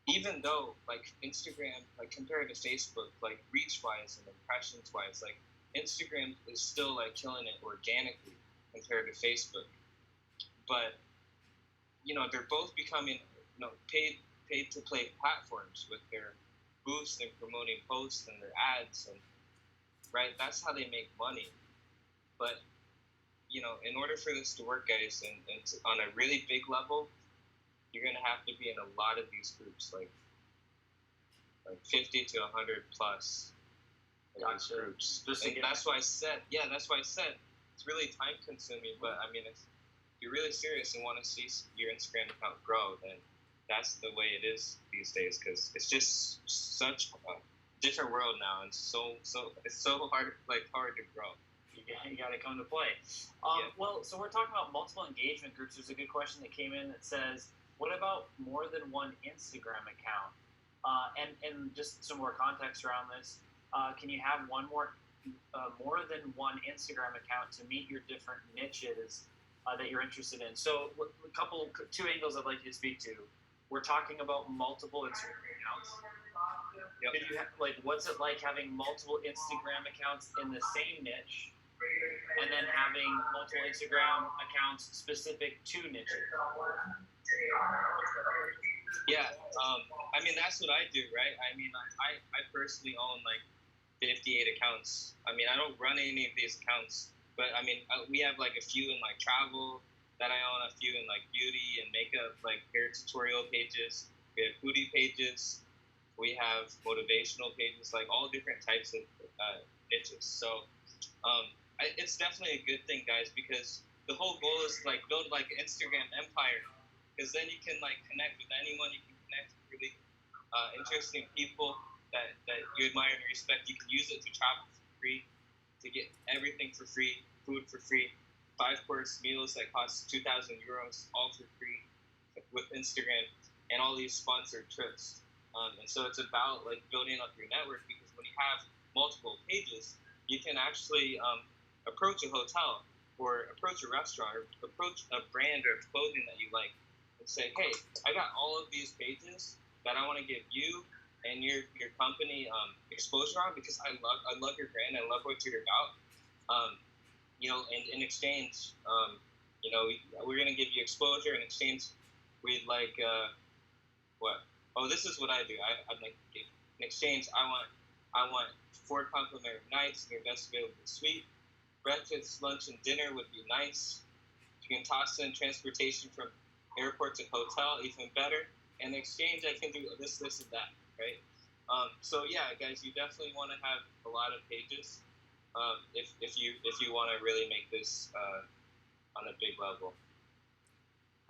even though, like, Instagram, like, compared to Facebook, like, reach-wise and impressions-wise, like, Instagram is still, like, killing it organically compared to Facebook. But, they're both becoming, paid-to-play platforms with their boosts and promoting posts and their ads, and, right, that's how they make money. But, in order for this to work, guys, and on a really big level, you're going to have to be in a lot of these groups, like 50 to 100 plus groups. That's why I said it's really time consuming. But I mean, if you're really serious and want to see your Instagram account grow, then that's the way it is these days, because it's just such a different world now, and so it's so hard to grow. You got to come to play. Well, so we're talking about multiple engagement groups. There's a good question that came in that says, what about more than one Instagram account? And just some more context around this. Can you have more than one Instagram account to meet your different niches that you're interested in? So two angles I'd like you to speak to. We're talking about multiple Instagram accounts. Yep. What's it like having multiple Instagram accounts in the same niche, and then having multiple Instagram accounts specific to niches? Yeah, I mean, that's what I do, right? I mean, I personally own like 58 accounts. I mean, I don't run any of these accounts, but I mean, we have like a few in like travel that I own, a few in like beauty and makeup, like hair tutorial pages. We have foodie pages. We have motivational pages, like all different types of niches. So it's definitely a good thing, guys, because the whole goal is to like build like an Instagram empire, because then you can like connect with anyone. You can connect with really interesting people that you admire and respect. You can use it to travel for free, to get everything for free, food for free, 5-course meals that cost 2,000 euros, all for free with Instagram, and all these sponsored trips. And so it's about like building up your network, because when you have multiple pages, you can actually approach a hotel or approach a restaurant or approach a brand or clothing that you like and say, hey, I got all of these pages that I want to give you and your company exposure on, because I love your brand. I love what you're about. And in exchange, we're gonna give you exposure. In exchange, we'd like what? Oh, this is what I do. I'd like in exchange. I want 4 complimentary nights in your best available suite. Breakfast, lunch, and dinner would be nice. You can toss in transportation from airport to hotel, even better. In exchange, I can do this, and that, right? So yeah, guys, you definitely want to have a lot of pages if you want to really make this on a big level.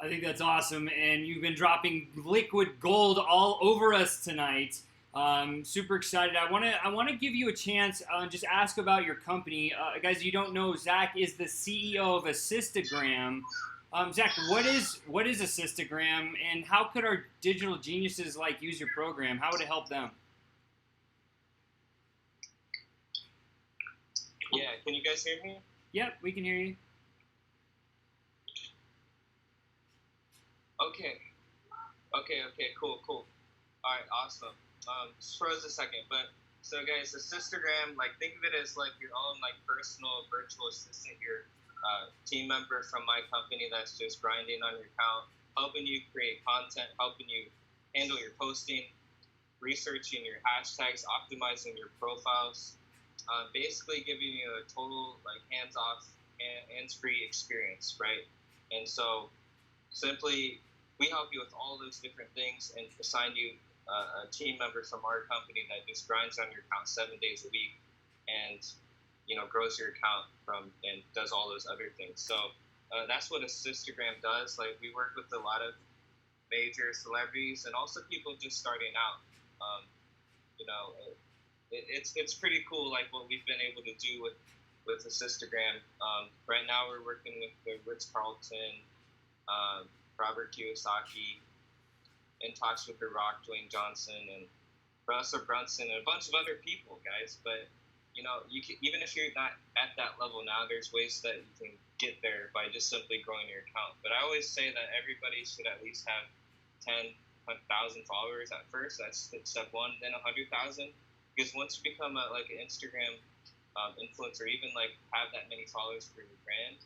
I think that's awesome, and you've been dropping liquid gold all over us tonight. Super excited. I want to give you a chance. Just ask about your company, guys. You don't know, Zach is the CEO of Assistagram. Zach, what is Assistagram, and how could our digital geniuses like use your program? How would it help them? Yeah, can you guys hear me? Yep, we can hear you. Okay, cool. All right, awesome. Just froze a second, but so guys, Assistagram, like think of it as like your own like personal virtual assistant, your team member from my company that's just grinding on your account, helping you create content, helping you handle your posting, researching your hashtags, optimizing your profiles, basically giving you a total like hands-off, hands-free experience, right? And so simply we help you with all those different things and assign you a team member from our company that just grinds on your account 7 days a week and grows your account and does all those other things. So that's what Assistagram does. Like we work with a lot of major celebrities and also people just starting out. It's pretty cool, like what we've been able to do with Assistagram. Right now we're working with the Ritz-Carlton, Robert Kiyosaki, in talks with The Rock, Dwayne Johnson, and Russell Brunson, and a bunch of other people, guys. But you can, even if you're not at that level now, there's ways that you can get there by just simply growing your account. But I always say that everybody should at least have 10,000 followers at first. That's step one. Then 100,000, because once you become an Instagram influencer, even like have that many followers for your brand,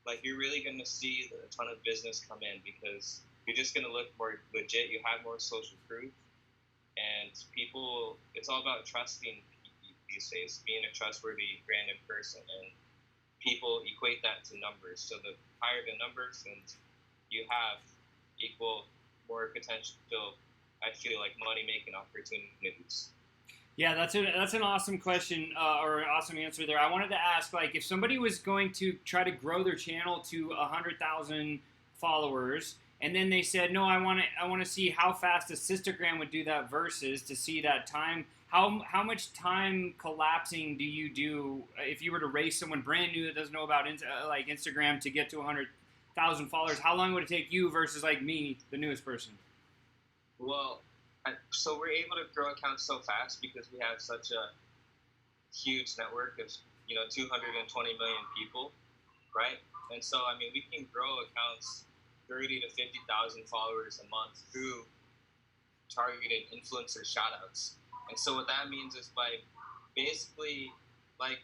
like you're really going to see a ton of business come in, because you're just going to look more legit. You have more social proof, and people, it's all about trusting these days, being a trustworthy brand and person, and people equate that to numbers. So the higher the numbers and you have, equal more potential, I feel like, money-making opportunities. Yeah, that's an awesome question or an awesome answer there. I wanted to ask, like, if somebody was going to try to grow their channel to 100,000 followers, and then they said, no, I want to see how fast Assistagram would do that versus to see that time. How much time collapsing do you do if you were to raise someone brand new that doesn't know about like Instagram to get to 100,000 followers? How long would it take you versus like me, the newest person? Well, so we're able to grow accounts so fast because we have such a huge network of 220 million people, right? And so I mean we can grow accounts 30 to 50,000 followers a month through targeted influencer shoutouts. And so what that means is by basically like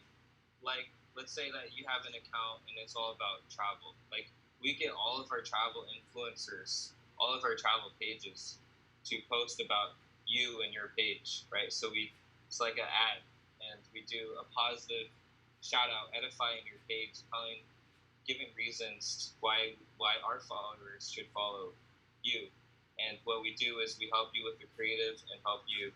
let's say that you have an account and it's all about travel. Like we get all of our travel influencers, all of our travel pages to post about you and your page, right? So it's like an ad, and we do a positive shout out, edifying your page, giving reasons why our followers should follow you. And what we do is we help you with the creative and help you.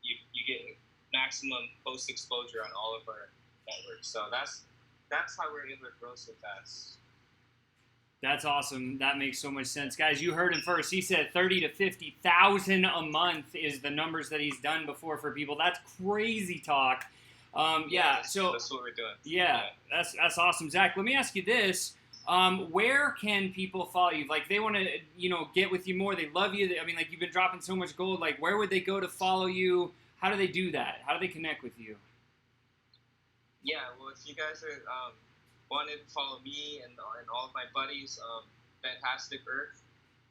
You get maximum post exposure on all of our networks. So that's how we're able to grow so fast. That's awesome. That makes so much sense, guys. You heard him first. He said 30 to 50,000 a month is the numbers that he's done before for people. That's crazy talk. So that's what we're doing. Yeah, that's awesome, Zach. Let me ask you this: where can people follow you? Like, they want to, get with you more. They love you. I mean, like, you've been dropping so much gold. Like, where would they go to follow you? How do they do that? How do they connect with you? Yeah, well, if you guys are wanted to follow me and all of my buddies, Fantastic Earth,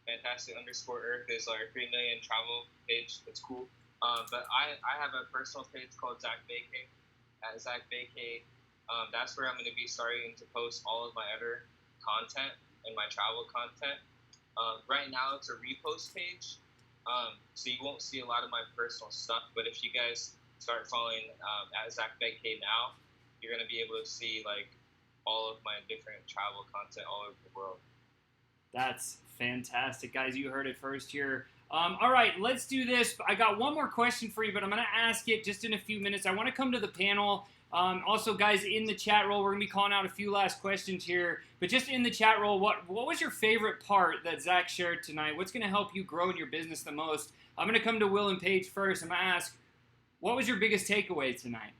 fantastic_earth is our 3 million travel page. It's cool. But I have a personal page called Zach Vacay, at Zach Vacay. That's where I'm going to be starting to post all of my other content and my travel content. Right now, it's a repost page, so you won't see a lot of my personal stuff. But if you guys start following at Zach Vacay now, you're going to be able to see like all of my different travel content all over the world. That's fantastic, guys. You heard it first here. All right, let's do this. I got one more question for you, but I'm going to ask it just in a few minutes. I want to come to the panel. Also, guys, in the chat roll, we're going to be calling out a few last questions here. But just in the chat roll, what was your favorite part that Zach shared tonight? What's going to help you grow in your business the most? I'm going to come to Will and Paige first. I'm going to ask, what was your biggest takeaway tonight?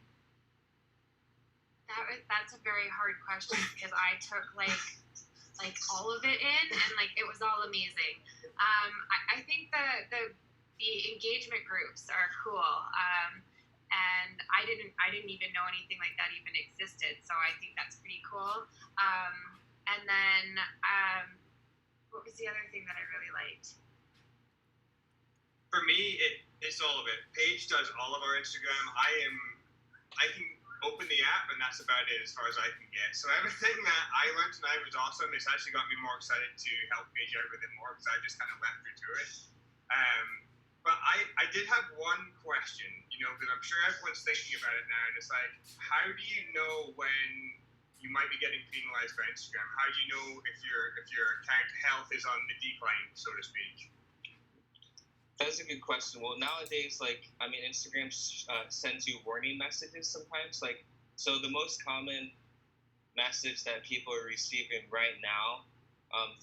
That's a very hard question because I took like all of it in, and like it was all amazing. I think the engagement groups are cool, and I didn't even know anything like that even existed. So I think that's pretty cool. And then what was the other thing that I really liked? For me, it's all of it. Paige does all of our Instagram. I can open the app, and that's about it as far as I can get. So everything that I learned tonight was awesome. It's actually got me more excited to help Paige out with it more because I just kind of left her to it. But I did have one question, because I'm sure everyone's thinking about it now, and it's like, how do you know when you might be getting penalized by Instagram? How do you know if your account health is on the decline, so to speak? That's a good question. Well, nowadays, Instagram sends you warning messages sometimes. So the most common message that people are receiving right now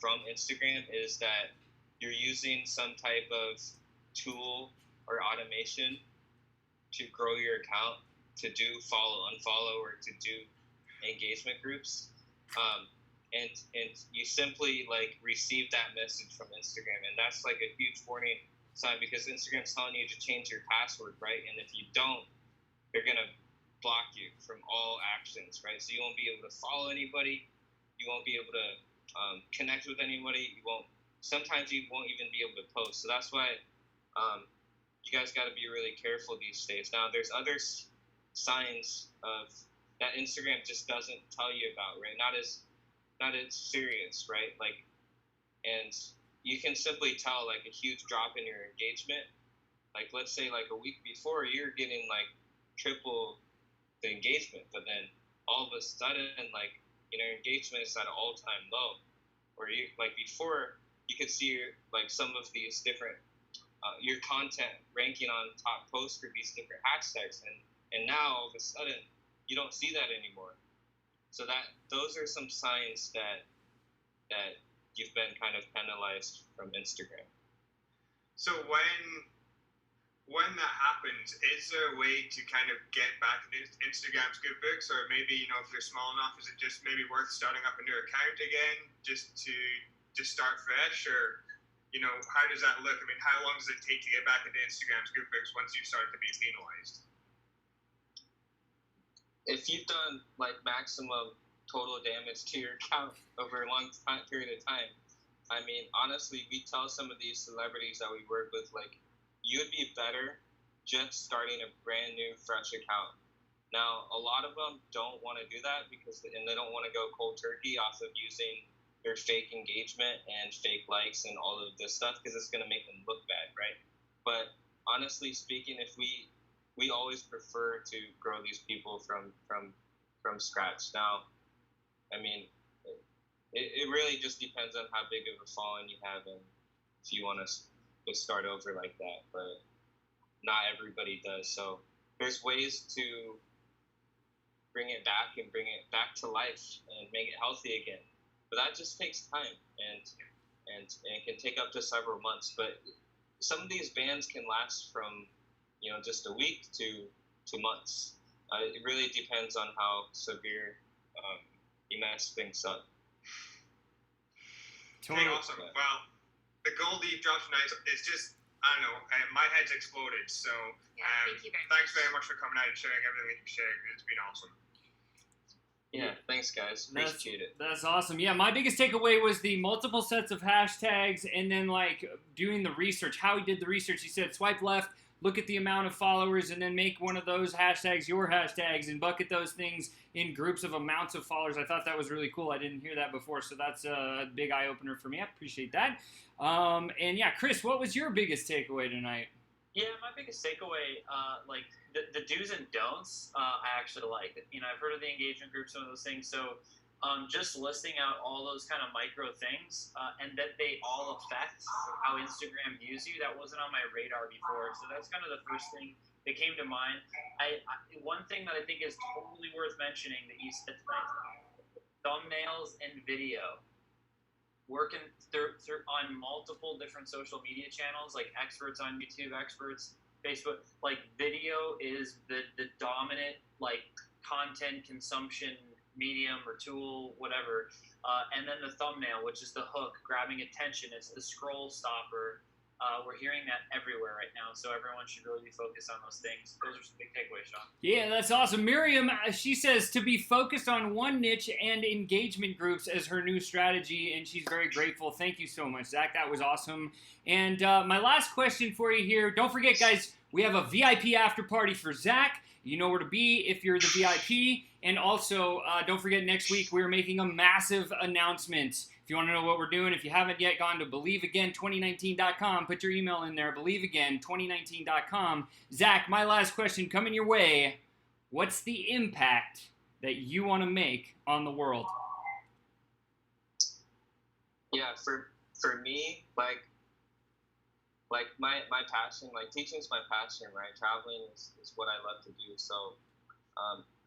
from Instagram is that you're using some type of tool or automation to grow your account, to do follow, unfollow, or to do engagement groups. And you simply receive that message from Instagram, and that's like a huge warning sign because Instagram's telling you to change your password, right? And if you don't, they're gonna block you from all actions, right? So you won't be able to follow anybody, you won't be able to connect with anybody, sometimes you won't even be able to post. So that's why you guys got to be really careful these days. Now, there's other signs of that Instagram just doesn't tell you about, right? Not as serious, right? And you can simply tell a huge drop in your engagement. Let's say a week before you're getting triple the engagement, but then all of a sudden your engagement is at an all-time low. Or you before you could see some of these different your content ranking on top posts for these different hashtags, and now all of a sudden you don't see that anymore. So those are some signs that you've been kind of penalized from Instagram. So when that happens, is there a way to kind of get back in Instagram's good books, or maybe if you're small enough, is it just maybe worth starting up a new account again just to start fresh, or how does that look? I mean, how long does it take to get back into Instagram's good books once you start to be penalized? If you've done maximum total damage to your account over a long period of time, I mean, honestly, we tell some of these celebrities that we work with, you'd be better just starting a brand new, fresh account. Now, a lot of them don't want to do that and they don't want to go cold turkey off of using their fake engagement and fake likes and all of this stuff because it's going to make them look bad, right? But honestly speaking, if we always prefer to grow these people from scratch. Now, I mean, it really just depends on how big of a following you have and if you want to start over like that, but not everybody does. So there's ways to bring it back and bring it back to life and make it healthy again. But that just takes time and it can take up to several months. But some of these bans can last from just a week to months. It really depends on how severe you mess things up. Okay, awesome. Well, the gold that you've dropped tonight is just, I don't know, my head's exploded. So thank you very thanks very much for coming out and sharing everything that you shared. It's been awesome. Yeah, thanks guys. Appreciate it. That's awesome. Yeah, my biggest takeaway was the multiple sets of hashtags and then like doing the research. How he did the research. He said swipe left, look at the amount of followers, and then make one of those hashtags your hashtags and bucket those things in groups of amounts of followers. I thought that was really cool. I didn't hear that before, so that's a big eye opener for me. I appreciate that. And yeah, Chris, what was your biggest takeaway tonight? Yeah, my biggest takeaway, like the do's and don'ts, I actually like. I've heard of the engagement group, some of those things. So, just listing out all those kind of micro things, and that they all affect how Instagram views you. That wasn't on my radar before. So that's kind of the first thing that came to mind. One thing that I think is totally worth mentioning that you said tonight: thumbnails and video. Working through on multiple different social media channels, like experts on YouTube, experts Facebook. Like video is the dominant like content consumption medium or tool, whatever. And then the thumbnail, which is the hook, grabbing attention. It's the scroll stopper. We're hearing that everywhere right now, so everyone should really be focused on those things. Those are some big takeaways, Sean. Yeah, that's awesome. Miriam, she says to be focused on one niche and engagement groups as her new strategy, and she's very grateful. Thank you so much, Zach. That was awesome. And my last question for you here, don't forget, guys, we have a VIP after party for Zach. You know where to be if you're the VIP. And also, don't forget, next week we're making a massive announcement. If you want to know what we're doing, if you haven't yet gone to believeagain2019.com, put your email in there, believeagain2019.com. Zach, my last question coming your way. What's the impact that you want to make on the world? Yeah, for me, like my passion, like teaching is my passion, right? Traveling is what I love to do. So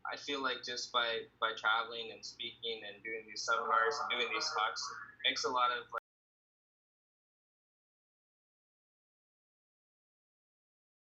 I feel like just by traveling and speaking and doing these seminars and doing these talks, makes a lot of